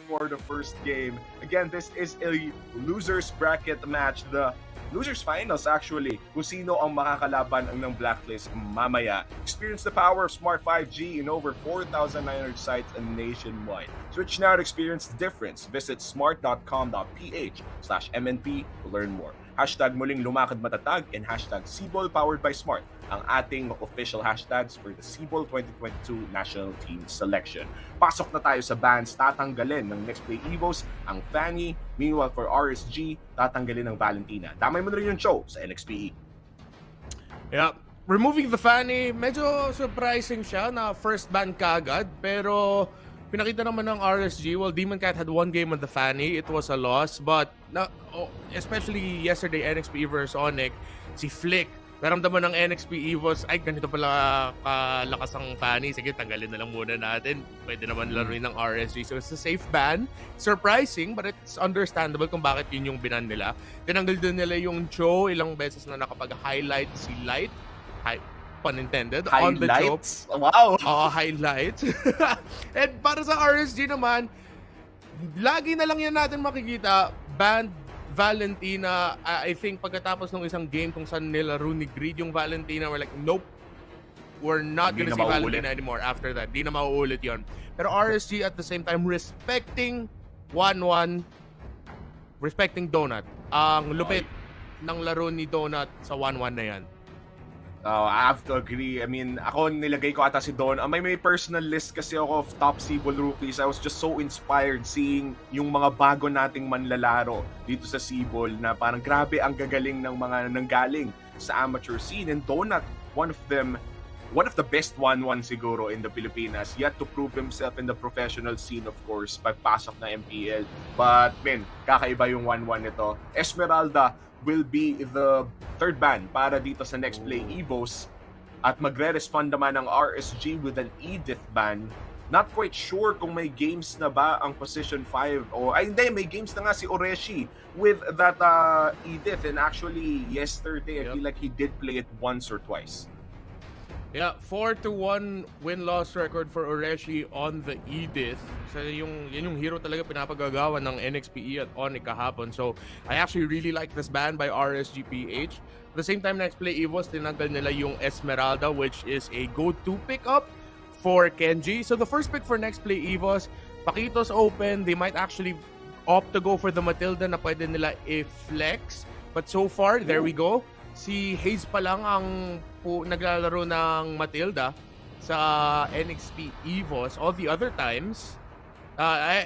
for the first game. Again, this is a loser's bracket match. The losers finals actually, kung sino ang makakalaban ng Blacklist mamaya. Experience the power of Smart 5G in over 4,900 sites nationwide. Switch now to experience the difference. Visit smart.com.ph/MNP to learn more. Hashtag muling lumakad matatag and hashtag SIBOL powered by Smart ang ating official hashtags for the SIBOL 2022 National Team Selection. Pasok na tayo sa bans. Tatanggalin ng NEXPLAY EVOS ang Fanny. Meanwhile for RSG, tatanggalin ng Valentina. Damay mo na rin yung show sa NXPE. Yeah, removing the Fanny, medyo surprising siya na first ban kagad. Pero pinakita naman ng RSG, well, Demon Cat had one game on the Fanny. It was a loss. But especially yesterday, NXP versus Onyx, si Flick, naramdaman ng NXP EVOS, ay ganito pala kalakas ang Fanny. Sige, tanggalin na lang muna natin. Pwede naman laruin ng RSG. So it's a safe ban. Surprising, but it's understandable kung bakit yun yung binan nila. Tinanggal din nila yung Cho, ilang beses na nakapag-highlight si Light. Pun intended. Highlights? On the Cho. Wow! Highlights. And para sa RSG naman, lagi na lang yan natin makikita, banned Valentina. I think pagkatapos ng isang game kung saan nilaro ni Greed yung Valentina, we're like, nope, we're not gonna see Valentina anymore after that. Di na mauulit yun. Pero RSG at the same time, respecting 1-1, respecting Donut. Ang lupit ng laro ni Donut sa 1-1 na yan. I have to agree. I mean, ako nilagay ko ata si Don. May personal list kasi ako of top SIBOL rookies. I was just so inspired seeing yung mga bago nating manlalaro dito sa SIBOL na parang grabe ang gagaling ng mga nanggaling sa amateur scene. And Donut, one of the best 1-1 siguro in the Pilipinas. Yet to prove himself in the professional scene, of course, pagpasok na MPL. But, kakaiba yung 1-1 nito. Esmeralda will be the third ban para dito sa NEXPLAY EVOS at magre-respond naman ng RSG with an Edith ban. Not quite sure kung may games na ba ang position 5 o hindi, may games na nga si Oreshi with that Edith, and actually yesterday I feel like he did play it once or twice. Yeah, 4-1 win-loss record for Oreshi on the Edith. So yun yung hero talaga pinapagagawa ng NXPE at Onyx kahapon. So I actually really like this ban by RSGPH. At the same time, NEXPLAY EVOS, tinanggal nila yung Esmeralda, which is a go-to pickup for Kenji. So the first pick for NEXPLAY EVOS, Paquitos open. They might actually opt to go for the Matilda na pwede nila i-flex. But so far, there we go. Si Hayes pa lang ang naglalaro ng Matilda sa NXP EVOS. All the other times,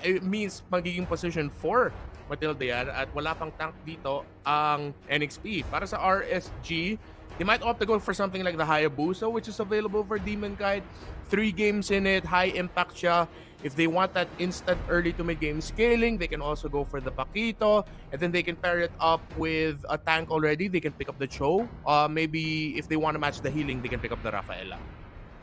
it means magiging position 4 Matilda yan at wala pang tank dito ang NXP. Para sa RSG, they might opt to go for something like the Hayabusa, which is available for Demon Kite. 3 games in it, high impact siya. If they want that instant early to mid-game scaling, they can also go for the Paquito, and then they can pair it up with a tank already. They can pick up the Cho. Maybe if they want to match the healing, they can pick up the Rafaela.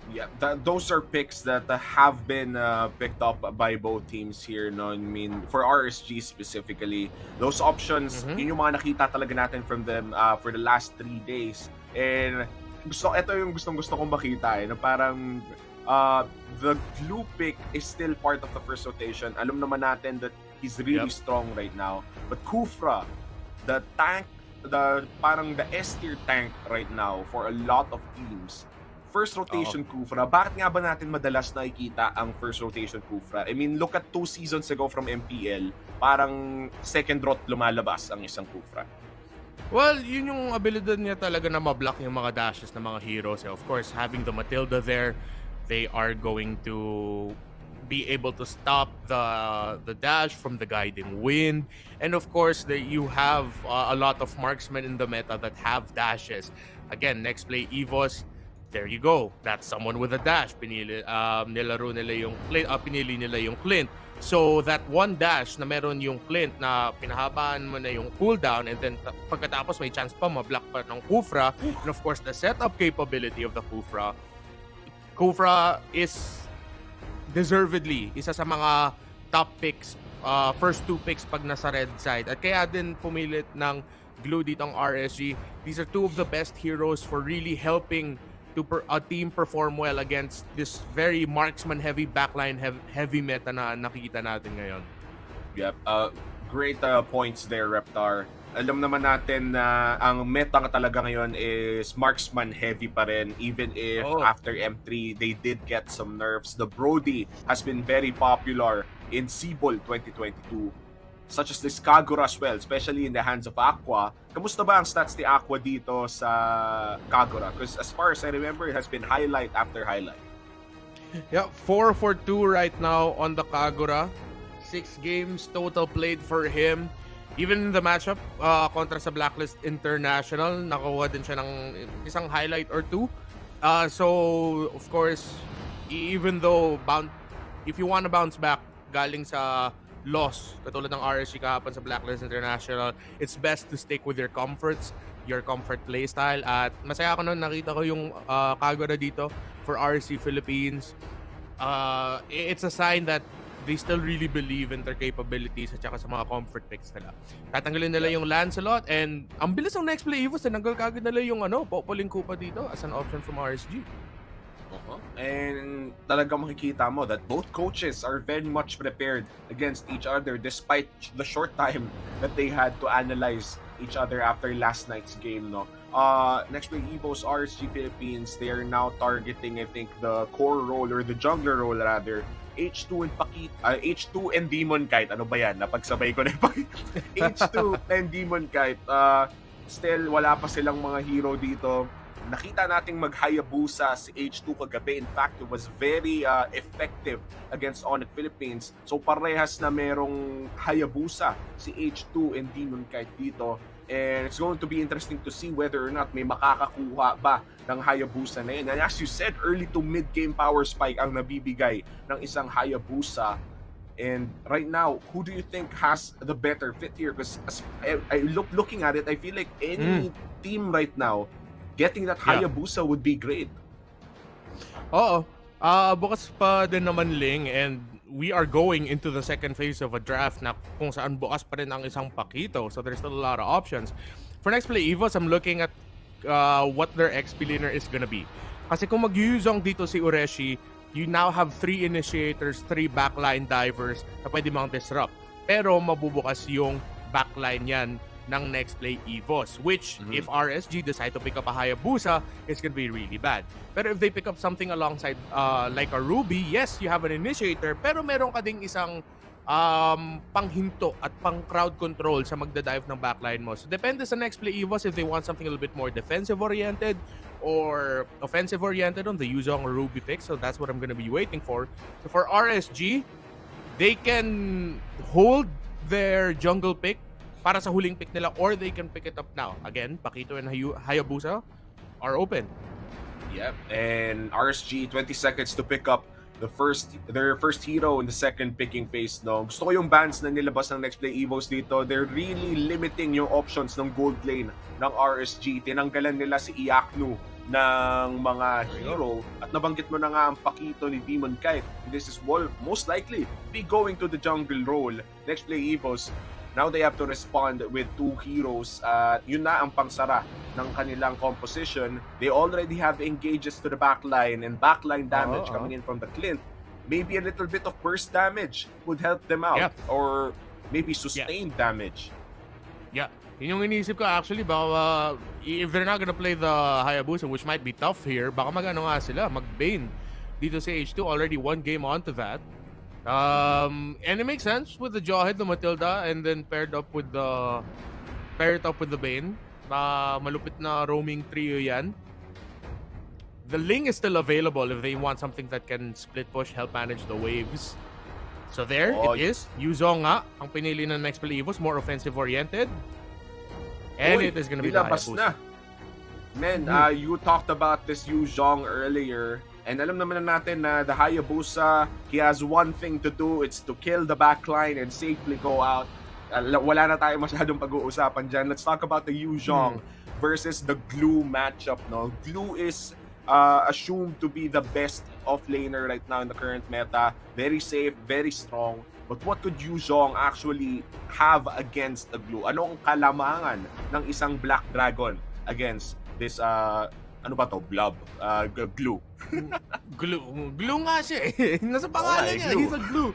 Yeah, those are picks that have been picked up by both teams here. No, I mean, for RSG specifically, those options, yun yung mga nakita talaga natin from them for the last 3 days. And ito yung gustong-gusto kong makita na parang the glue pick is still part of the first rotation. Alam naman natin that he's really strong right now. But Kufra, the tank, parang the S tier tank right now for a lot of teams. First rotation Kufra. Bakit nga ba natin madalas nakikita ang first rotation Kufra? I mean, look at 2 seasons ago from MPL, parang second rot lumalabas ang isang Kufra. Well, yun yung abilidad niya talaga na ma-block yung mga dashes ng mga heroes. Of course, having the Matilda there, they are going to be able to stop the dash from the guiding wind. And of course, you have a lot of marksmen in the meta that have dashes. Again, NEXPLAY EVOS, there you go. That's someone with a dash. Pinili nila yung Clint. So that one dash na meron yung Clint na pinahabaan mo na yung cooldown, and then pagkatapos may chance pa ma-block pa ng Kufra. And of course, the setup capability of the Kufra is deservedly isa sa mga top picks, first 2 picks pag nasa red side. At kaya din pumilit ng glue dito ang RSG. These are 2 of the best heroes for really helping a team perform well against this very marksman-heavy backline heavy meta na nakikita natin ngayon. Yep. Great points there, Reptar. Alam naman natin na ang meta talaga ngayon is marksman heavy pa rin, even if after M3 they did get some nerfs. The Brody has been very popular in SIBOL 2022, such as this Kagura as well, especially in the hands of Aqua. Kamusta ba ang stats ni Aqua dito sa Kagura? Because as far as I remember, it has been highlight after highlight. Yeah, 4 for 2 right now on the Kagura. 6 games total played for him. Even in the matchup kontra sa Blacklist International, nakuha din siya ng isang highlight or two. So, of course, even though if you want to bounce back galing sa loss, katulad ng RSG kahapon sa Blacklist International, it's best to stick with your comfort playstyle. At masaya ako noon, nakita ko yung Kagura dito for RSG Philippines. It's a sign that they still really believe in their capabilities at saka sa mga comfort picks nila. Tatanggalin nila yung Lancelot, and ang bilis ng NEXPLAY EVOS, tinanggal kagad nila yung Popoling Koopa dito as an option from RSG. And talagang makikita mo that both coaches are very much prepared against each other despite the short time that they had to analyze each other after last night's game. NEXPLAY EVOS RSG Philippines, they are now targeting, I think, the core role or the jungler role rather. H2 and Demon Kite. Ano ba yan? Napagsabay ko na yung H2 and Demon Kite. Still, wala pa silang mga hero dito. Nakita nating mag-Hayabusa si H2 kagabi. In fact, it was very effective against Onyx Philippines. So parehas na merong Hayabusa si H2 and Demon Kite dito. And it's going to be interesting to see whether or not may makakakuha ba ng Hayabusa na yun. And as you said, early to mid-game power spike ang nabibigay ng isang Hayabusa. And right now, who do you think has the better fit here? Because looking at it, I feel like any team right now getting that Hayabusa would be great. Oo. Bukas pa din naman, Ling, and we are going into the second phase of a draft na kung saan bukas pa rin ang isang pakito. So there's still a lot of options. For NEXPLAY EVOS, I'm looking at what their XP laner is gonna be. Kasi kung mag-Yuzong dito si Ureshi, you now have 3 initiators, 3 backline divers na pwede mang disrupt. Pero mabubukas yung backline yan ng NEXPLAY EVOS, which if RSG decide to pick up a Hayabusa, it's gonna be really bad. Pero if they pick up something alongside like a Ruby, yes, you have an initiator, pero meron ka ding isang panghinto at pang crowd control sa magda-dive ng backline mo. So depende sa NEXPLAY EVOS if they want something a little bit more defensive oriented or offensive oriented on the Yuzong or Ruby pick. So that's what I'm gonna be waiting for. So for RSG, they can hold their jungle pick para sa huling pick nila, or they can pick it up now. Again, Pakito and Hayabusa are open. Yep, and RSG 20 seconds to pick up their first hero in the second picking phase. Gusto ko yung bans na nilabas ng NEXPLAY EVOS dito. They're really limiting yung options ng gold lane ng RSG. Tinanggalan nila si Iaknu ng mga hero at nabanggit mo na nga ang Pakito ni Demon Kite. This is most likely be going to the jungle role. NEXPLAY EVOS, now they have to respond with 2 heroes. Yun na ang pangsara ng kanilang composition. They already have engages to the backline and backline damage coming in from the Clint. Maybe a little bit of burst damage would help them out. Or maybe sustained damage. Yeah. Yun yung iniisip ko actually. Baka if they're not gonna play the Hayabusa, which might be tough here, baka magano nga sila, mag-Bane dito sa H2. Already 1 game onto that. And it makes sense with the Jawhead, the Matilda, and then paired up with the Bane. Malupit na roaming trio yan. The Ling is still available if they want something that can split push, help manage the waves. So there it is. Yuzong nga ang pinili ng NEXPLAY EVOS, more offensive oriented. And it is gonna be the Hayabusa. Man, you talked about this Yuzong earlier. And alam naman natin na the Hayabusa, he has one thing to do. It's to kill the backline and safely go out. Wala na tayo masyadong pag-uusapan dyan. Let's talk about the Yuzong versus the Glue matchup. Glue is assumed to be the best offlaner right now in the current meta. Very safe, very strong. But what could Yuzong actually have against the Glue? Ano ang kalamangan ng isang Black Dragon against this ano ba to? Blob. Glue. Glue nga siya eh. Nasa pangalan niya. glue. He's a glue.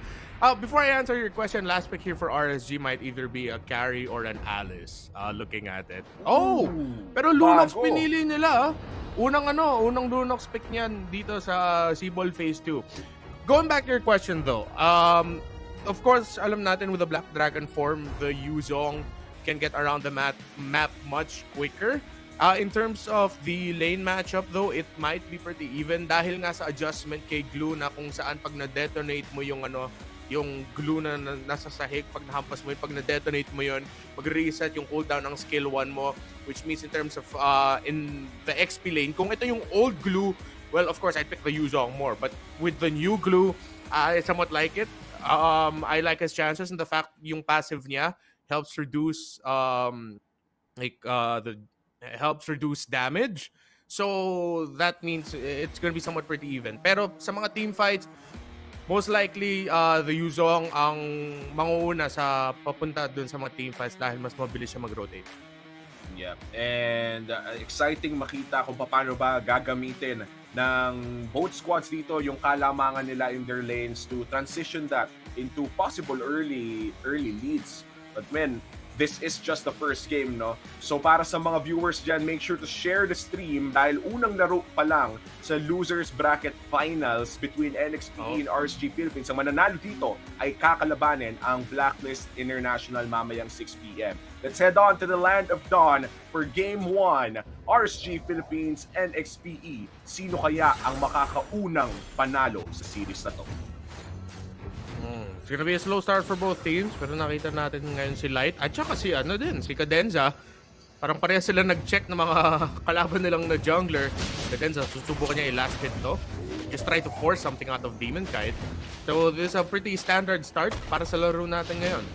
Before I answer your question, last pick here for RSG might either be a carry or an Alice. Looking at it. Oh! Pero Lunox bago. pinili nila. Unang Lunox pick niyan dito sa SIBOL Phase 2. Going back to your question though. Of course, alam natin with the Black Dragon form, the Yuzong can get around the map much quicker. In terms of the lane matchup though, it might be pretty even dahil nga sa adjustment kay Glue na kung saan pag na-detonate mo yung yung glue na nasa sahig, pag nahampas mo yun, pag na-detonate mo yun, mag-reset yung cooldown ng skill 1 mo, which means in terms of in the XP lane, kung ito yung old glue, well, of course, I'd pick the Yuzong more, but with the new glue, I somewhat like it. I like his chances and the fact yung passive niya helps reduce helps reduce damage. So that means it's gonna be somewhat pretty even. Pero sa mga team fights, most likely the Yuzong ang manguna sa papunta dun sa mga team fights dahil mas mabilis siya mag-rotate. Yeah. And exciting makita kung paano ba gagamitin ng both squads dito yung kalamangan nila in their lanes to transition that into possible early leads. But man, this is just the first game, no? So para sa mga viewers dyan, make sure to share the stream dahil unang laro pa lang sa losers bracket finals between NXPE and RSG Philippines. Ang mananalo dito ay kakalabanin ang Blacklist International mamayang 6 p.m. Let's head on to the Land of Dawn for Game 1, RSG Philippines NXPE. Sino kaya ang makakaunang panalo sa series na to? It's gonna be a slow start for both teams, pero nakita natin ngayon si Light at saka si si Cadenza. Parang pareha sila nag-check ng mga kalaban nilang na jungler. Cadenza, susubukan niya i-last hit to. Just try to force something out of Demon Kite. So this is a pretty standard start para sa laro natin ngayon.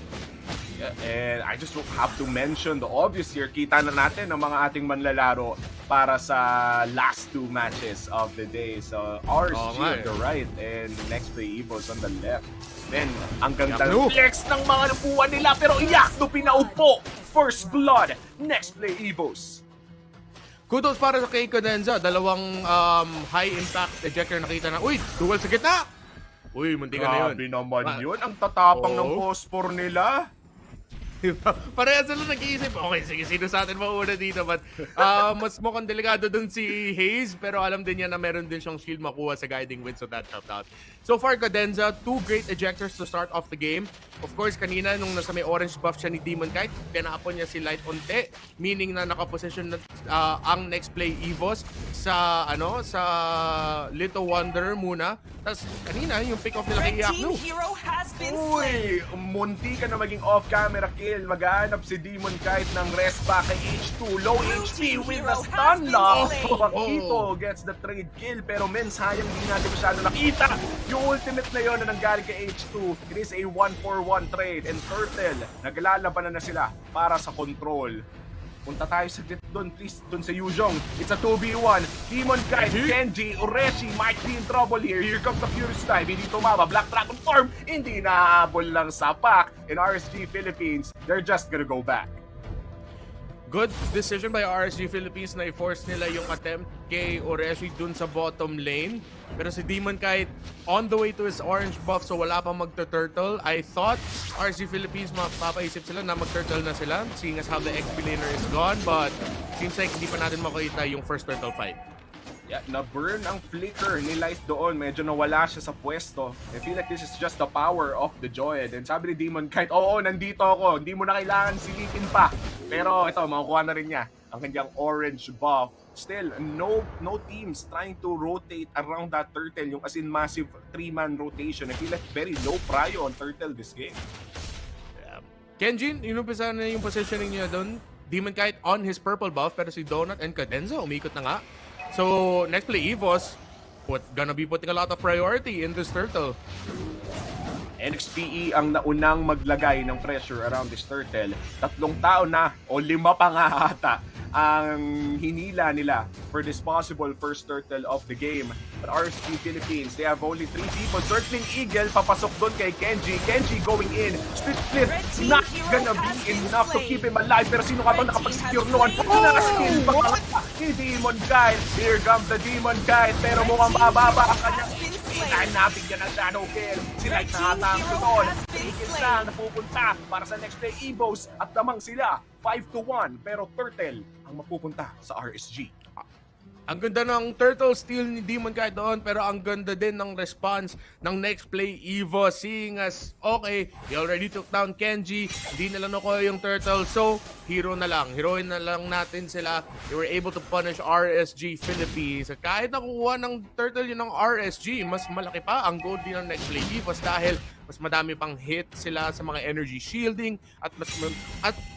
Yeah, and I just have to mention the obvious here. Kita na natin ang mga ating manlalaro para sa last two matches of the day. So RSG on the right and NEXPLAY EVOS on the left. Then, ang ganda ng flex ng mga napuan nila pero Yakno pinaupo. First blood, NEXPLAY EVOS. Kudos para sa kay Cadenza. Dalawang high impact ejector nakita na. Uy, dual sa gitna! Uy, munti ka na yun. Grabe naman yun. Ang tatapang ng phosphor nila. Pareha sila nag-iisip, okay, sige, sino sa atin mauna dito? But mas mukhang delikado dun si Hayes, pero alam din niya na meron din siyang shield makuha sa guiding wind, so that helped out. So far, Cadenza, 2 great ejectors to start off the game. Of course, kanina, nung nasa may orange buff siya ni Demon Kite, pinapon niya si Light Onte, meaning na nakaposition na ang NEXPLAY EVOS sa, sa Little Wanderer muna. Tapos kanina, yung pick-off nila kay Yakno. Uy, munti ka na maging off-camera kill. Maghahanap si Demon Kite ng rest back kay H2. Low HP with the stun lock. Bakito gets the trade kill. Pero men, sayang hindi natin masyado nakita. Yung ultimate na yun na nanggaling kay H2. It is a 1-4-1 trade. And Turtle, naglalaban na sila para sa control. Punta tayo saglit doon, please, doon sa Yuzong. It's a 2v1. Demon Kite, Kenji, Ureshi might be in trouble here. Here comes the Furious Dive. Hindi tumama. Black Dragon form. Hindi nahabol lang sa pack. In RSG Philippines, they're just gonna go back. Good decision by RSG Philippines na i-force nila yung attempt kay Ureshi dun sa bottom lane. Pero si Demon Kite on the way to his orange buff, so wala pang magta-turtle. I thought RSG Philippines mapapaisip sila na mag-turtle na sila, seeing as how the XP laner is gone, but seems like hindi pa natin makita yung first turtle fight. Yeah, na-burn ang flicker ni Light doon. Medyo nawala siya sa pwesto. I feel like this is just the power of the Joy. And sabi ni Demon Kite, oo, nandito ako. Hindi mo na kailangan silipin pa. Pero ito, makukuha na rin niya ang kanyang orange buff. Still, no teams trying to rotate around that turtle. Yung as in massive 3-man rotation. I feel like very low prio on turtle this game. Yeah. Kenjin, inumpisa na yung positioning niya doon. Demon Kite on his purple buff, pero si Donut and Cadenza umikot na nga. So, NEXPLAY EVOS, gonna be putting a lot of priority in this turtle. NXPE ang naunang maglagay ng pressure around this turtle. 3 tao na o 5 pa nga ata ang hinila nila for this possible first turtle of the game. But RSG Philippines, they have only 3 people. Circling Eagle, papasok doon kay Kenji. Kenji going in. Split, not gonna be enough to keep him alive. Pero sino ka bang nakapag-secure noon? Nakaskill pa ni Demon Guide. Here comes the Demon Guide. Pero mukhang mababa ang kanyang time natin yan ang shadow kill. Si Light na ata ang sunod. 3 kills na napupunta para sa next play EVOS at namang sila 5-1 pero Turtle ang mapupunta sa RSG. Ang ganda ng turtle steal ni Demon kahit doon, pero ang ganda din ng response ng next play EVOS, seeing as okay, he already took down Kenji, hindi na lang nakuha yung turtle, so heroin na lang natin sila. They were able to punish RSG Philippines. At kahit nakuha ng turtle yun ng RSG, mas malaki pa ang goal din ng next play EVOS dahil mas madami pang hit sila sa mga energy shielding at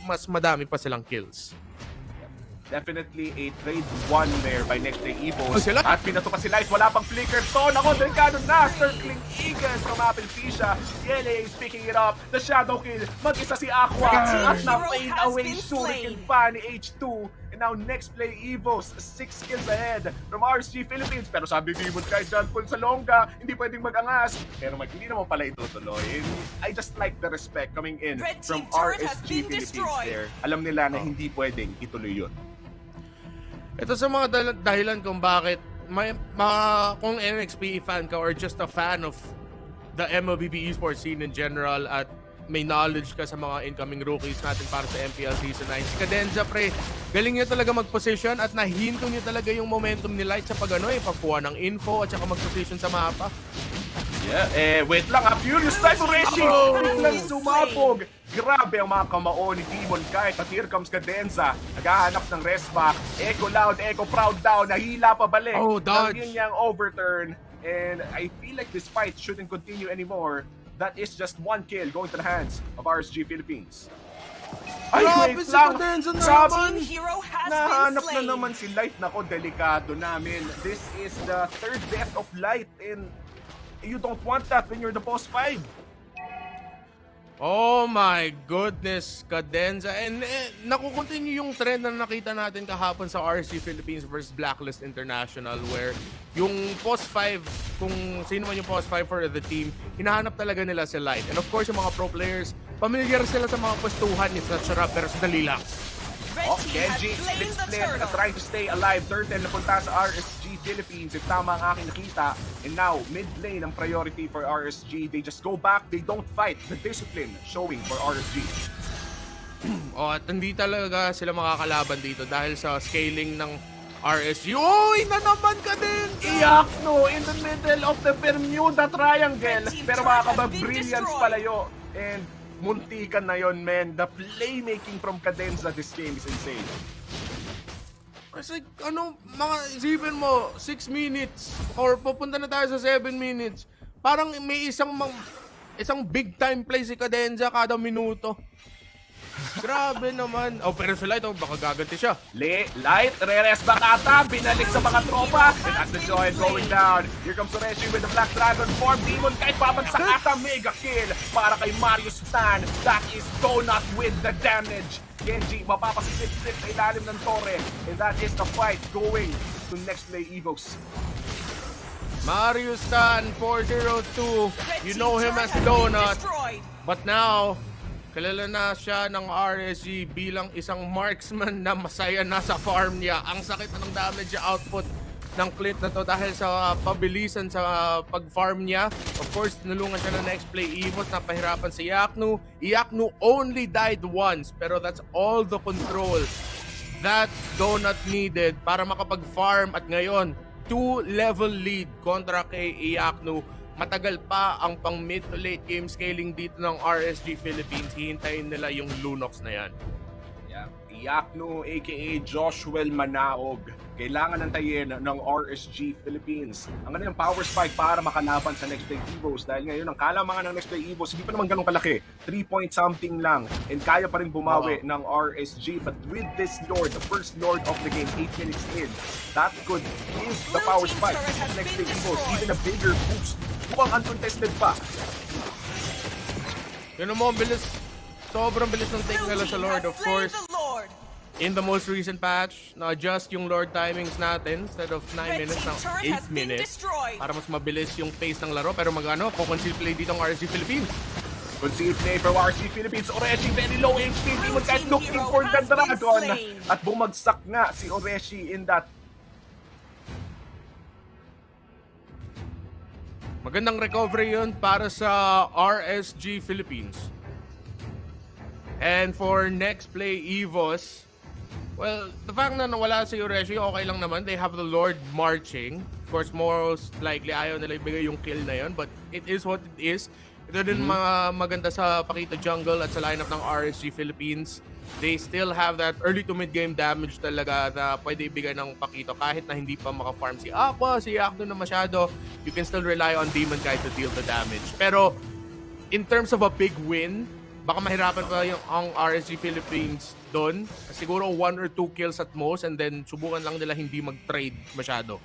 mas madami pa silang kills. Definitely a trade won there by next day EVOS. Sila? At pinato pa si Light, wala pang flicker. So, nako, delikado na. Circling Eagle from Apple Fisha. Yele is picking it up. The shadow kill. Mag-isa si Aqua. At na-fade away shuriken pa ni H2. And now next play EVOS, 6 kills ahead from RSG Philippines. Pero sabi ni Demon kahit dyan sa longga, hindi pwedeng mag-angas. Pero hindi naman pala itutuloy. And I just like the respect coming in from RSG Philippines there. Alam nila na hindi pwedeng ituloy yun. Ito sa mga dahilan kung bakit kung NXP fan ka or just a fan of the MLBB esports scene in general at may knowledge ka sa mga incoming rookies natin para sa MPL Season 9. Si Cadenza, pre, galing niya talaga mag-position at nahinto niya talaga yung momentum ni Light sa pagkuha ng info at saka mag-position sa mapa. Yeah, wait lang ha. Furious time Reshi! Lang sumabog! Grabe ang mga kamao ni Demon kahit at here comes Cadenza. Naghahanap ng rest back. Echo loud, echo proud down. Nahila pa balik. Oh, dodge! Yun niyang overturn. And I feel like this fight shouldn't continue anymore. That is just 1 kill going to the hands of RSG Philippines. Ay, wait lang! Sabi, nahanap na naman si Light. Nako, delikado namin. This is the 3rd death of Light and you don't want that when you're the boss 5. Oh my goodness, Cadenza. And nakukontinue yung trend na nakita natin kahapon sa RSG Philippines versus Blacklist International where yung post 5, kung sino man yung post 5 for the team, hinahanap talaga nila si Light. And of course, yung mga pro players, familiar sila sa mga pwestuhan ni Satchara pero sandali lang. Oh, Kenji, split, trying to stay alive. Turtle napunta sa RSG Philippines. If tama ang aking nakita. And now, mid lane ang priority for RSG. They just go back, they don't fight. The discipline showing for RSG. Oh, at hindi talaga sila makakalaban dito dahil sa scaling ng RSG. Uy, na naman ka din! Iakno in the middle of the Bermuda Triangle. Pero makakabag-brilliance palayo. And muntikan na yon, man. The playmaking from Cadenza this game is insane. Kasi mga isipin mo, 6 minutes or pupunta na tayo sa 7 minutes. Parang may isang big time play si Cadenza kada minuto. Grabe naman. Oh, pero si Light, baka gaganti siya. Light, re-rest back ata. Binalik sa mga tropa. And as the joy going down, here comes Reshi with the Black Dragon form. Demon kahit babagsak ata. Mega kill para kay Marius Stan. That is Donut with the damage. Genji, mapapasit-sit sa ilalim ng torre. And that is the fight going to next play EVOS. Marius Stan, 402. You know him as Donut. But now, kilala na siya ng RSG bilang isang marksman na masaya na sa farm niya. Ang sakit ng damage output ng Clint na to dahil sa pabilisan sa pag-farm niya. Of course, nulungan siya ng next play EVOS. Napahirapan si Iaknu. Iaknu only died once, pero that's all the control that Donut needed para makapag-farm. At ngayon, 2-level lead kontra kay Iaknu. Matagal pa ang pang mid to late game scaling dito ng RSG Philippines. Hihintayin nila yung Lunox na yan. Yeah. Iakno aka Joshua Manaog. Kailangan antayin ng RSG Philippines ang kanilang power spike para makalaban sa next play EVOS. Dahil ngayon ang kalamangan ng next play EVOS hindi pa naman ganun kalaki. 3 point something lang. And kaya pa rin bumawi ng RSG. But with this Lord, the first Lord of the game, 8 minutes in, that could give the power spike to next play EVOS even a bigger boost. Mukhang uncontested pa. Yun mo, bilis. Sobrang bilis ng take nila sa Lord, of course. in the most recent patch, na-adjust yung Lord timings natin instead of 9 minutes ng 8 minutes para mas mabilis yung pace ng laro. Pero magano, conceal play dito ng RSG Philippines. Conceal play for RSG Philippines. Oreshi very low HP. Demon Knight looking for the dragon. At bumagsak nga si Oreshi in that. Magandang recovery yun para sa RSG Philippines. And for NEXPLAY EVOS, well, the fact na nawala si Oreshi, okay lang naman. They have the Lord marching. Of course, most likely ayaw nila ibigay yung kill na yun, but it is what it is. Ito din maganda sa Pakita Jungle at sa lineup ng RSG Philippines. They still have that early to mid game damage talaga na pwede ibigay ng Pakito kahit na hindi pa maka-farm si Aqua, si Yakdo na masyado. You can still rely on Demon Knight to deal the damage. Pero in terms of a big win, baka mahirapan pa yung ang RSG Philippines doon. Siguro 1 or 2 kills at most and then subukan lang nila hindi mag-trade masyado.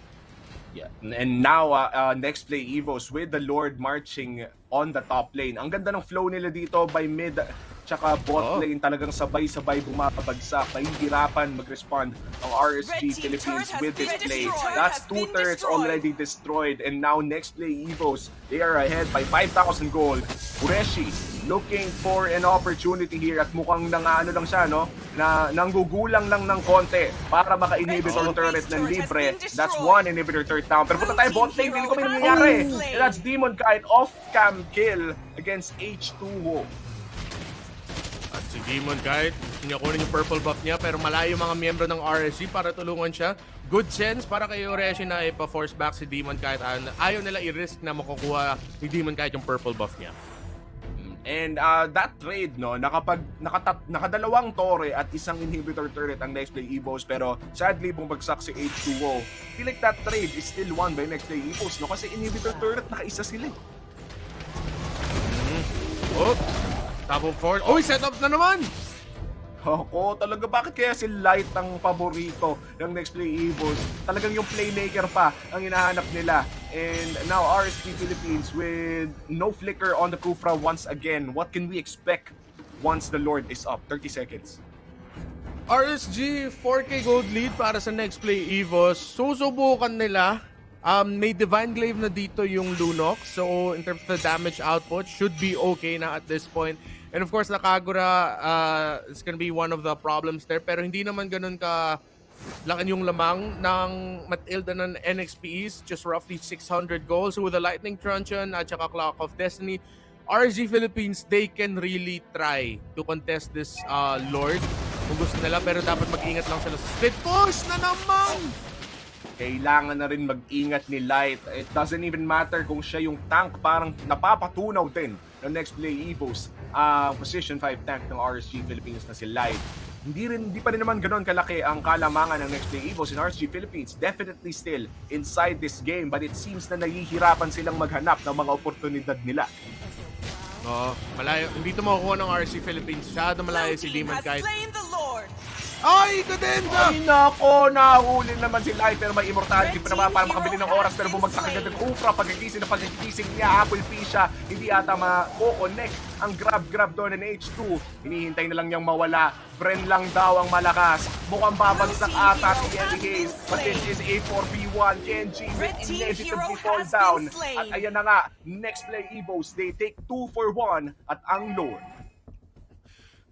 Yeah. And now, NEXPLAY EVOS with the Lord marching on the top lane. Ang ganda ng flow nila dito by mid tsaka bot lane. Talagang sabay-sabay bumabagsak. Nahihirapan mag-respond ang RSG Philippines with this play. That's 2 turrets already destroyed. And now NEXPLAY EVOS, they are ahead by 5,000 gold. Ureshi looking for an opportunity here at mukhang nangaano lang siya, no? Na nanggugulang lang ng konti para maka-inhibitor turret ng libre. That's 1 inhibitor turret down. Pero punta tayo bot lane, hindi ko may nangyayari. And that's Demon Knight off-cam kill against H2O. At si Demon Knight, niya kunin yung purple buff niya pero malayo yung mga miyembro ng RSG para tulungan siya. Good sense para kay Oreshi na ipa-force back si Demon Knight. Ayaw nila i-risk na makukuha ni Demon Knight yung purple buff niya. And that trade, no, nakadalawang tore at isang inhibitor turret ang NEXPLAY EVOS, pero sadly bumagsak si H2O. I feel like that trade is still won by NEXPLAY EVOS, no, kasi inhibitor turret nakaisa sila. Oh, top of 4. Oh, set up na naman! Ako, talaga bakit kaya si Light ang paborito ng NEXPLAY EVOS? Talagang yung playmaker pa ang hinahanap nila. And now RSG Philippines with no flicker on the Kufra once again. What can we expect once the Lord is up? 30 seconds. RSG 4K gold lead para sa NEXPLAY EVOS. Susubukan nila. May Divine Glaive na dito yung Lunok. So in terms of the damage output, should be okay na at this point. And of course, Nakagura is gonna be one of the problems there. Pero hindi naman ganun ka lakan yung lamang ng Matilda ng NXPEs. Just roughly 600 goals. So with the Lightning Truncheon at saka Clock of Destiny, RSG Philippines, they can really try to contest this Lord kung gusto nila. Pero dapat mag-ingat lang sila sa split push na naman! Kailangan na rin mag-ingat ni Light. It doesn't even matter kung siya yung tank. Parang napapatunaw din ng NEXPLAY EVOS position 5 tank ng RSG Philippines na si Light. Hindi pa rin naman ganoon kalaki ang kalamangan ng NEXPLAY EVOS in RSG Philippines. Definitely still inside this game, but it seems na nahihirapan silang maghanap ng mga oportunidad nila. Malayo. Hindi ito makukuha ng RSG Philippines. Masyado malayo si Demon Knight. Ay, Cadenza! Ay nako, nahuli naman si Light pero may immortality pa naman para makabili ng oras pero bumagsak agad ng Kufra. Pagkagising niya, Apple P siya. Hindi ata ma-connect ang grab doon ng H2. Hinihintay na lang niyang mawala. Bren lang daw ang malakas. Mukhang babagsak ata si Ellie Hayes. But this is a 4v1. Genji will inevitably fall down. At ayan na nga, NEXPLAY EVOS. They take 2 for 1 at ang Lord.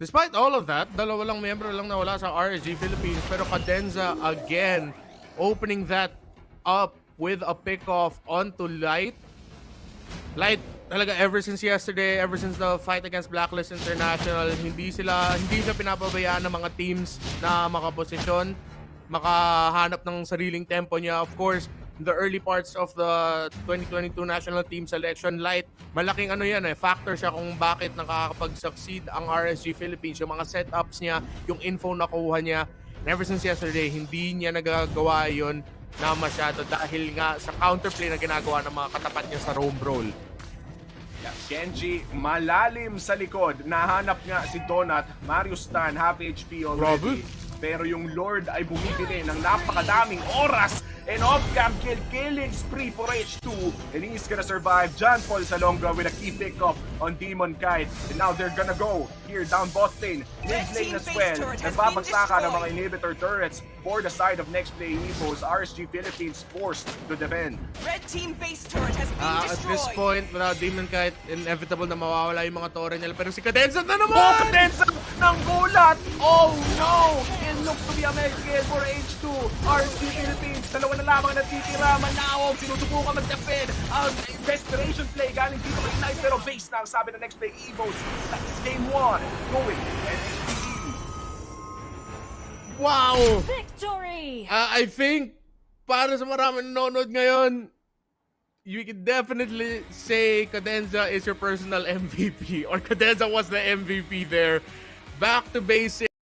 Despite all of that, dalawa lang miyembro lang nawala sa RSG Philippines. Pero Cadenza again, opening that up with a pick-off onto Light. Light, talaga ever since yesterday, ever since the fight against Blacklist International, hindi siya pinapabayaan ng mga teams na makaposisyon, makahanap ng sariling tempo niya. Of course, in the early parts of the 2022 national team selection, Light, malaking factor siya kung bakit nakakapag-succeed ang RSG Philippines. Yung mga setups niya, yung info na kuha niya. And ever since yesterday, hindi niya nagagawa yon na masyado dahil nga sa counterplay na ginagawa ng mga katapat niya sa roam roll. Yeah, Genji, malalim sa likod. Nahanap nga si Donut, Mario Stan, half HP already. Pero yung Lord ay bumibili ng napakadaming oras An off-cam kill, killing spree for H2. And he's gonna survive. John Paul Salonga with a key pickup on Demon Kite. And now they're gonna go here down bot lane. Mid lane as well. Nagbabagsakan ng mga inhibitor turrets for the side of NEXPLAY EVOS. RSG Philippines forced to defend. Red team base turret has been At destroyed. this point, without Demon Kite, inevitable na mawawala yung mga torre nila. Pero si Cadenza na Oh, naman! Cadenza ng gulat! Oh no! It looks to be a mega kill for H2. RSG Philippines, dalawa na lamang natitira. Manawag, sinusubukan mag-defend. Ang desperation play galing dito kay Knight, pero base na ang sabi ng NEXPLAY EVOS. That's game 1. Going. Wow! Victory! I think, para sa maraming nanonood ngayon, you can definitely say Cadenza is your personal MVP or Cadenza was the MVP there. Back to basics.